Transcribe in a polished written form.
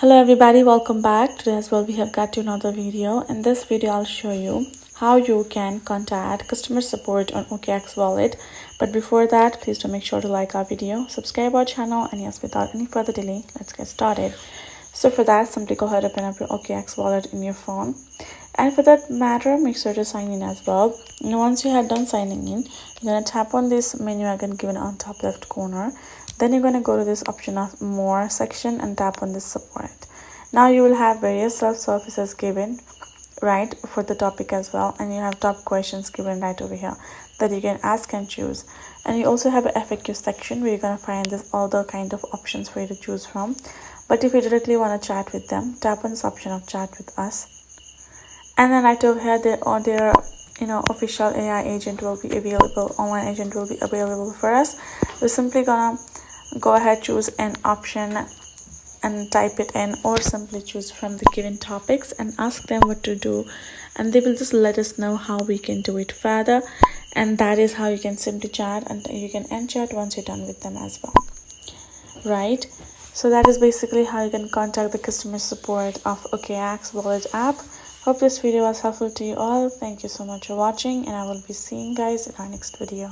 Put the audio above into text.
Hello everybody, welcome back. Today as well we have got to another video. In this video I'll show you how you can contact customer support on OKX Wallet. But before that, please do make sure to like our video, subscribe our channel, and yes, without any further delay, let's get started. So for that, simply go ahead and open up your OKX Wallet in your phone. And for that matter, make sure to sign in as well. And once you have done signing in, you're going to tap on this menu icon given on top left corner. Then you're going to go to this option of more section and tap on this support. Now you will have various self-services given right for the topic as well, and you have top questions given right over here that you can ask and choose. And you also have an FAQ section where you're going to find this all the kind of options for you to choose from. But if you directly want to chat with them, tap on this option of chat with us. And then right over here, their official AI agent will be available, online agent will be available for us. We're simply gonna go ahead, choose an option and type it in, or simply choose from the given topics and ask them what to do, and they will just let us know how we can do it further. And that is how you can simply chat, and you can end chat once you're done with them as well, right? So that is basically how you can contact the customer support of OKX Wallet app. Hope this video was helpful to you all. Thank you so much for watching, and I will be seeing you guys in our next video.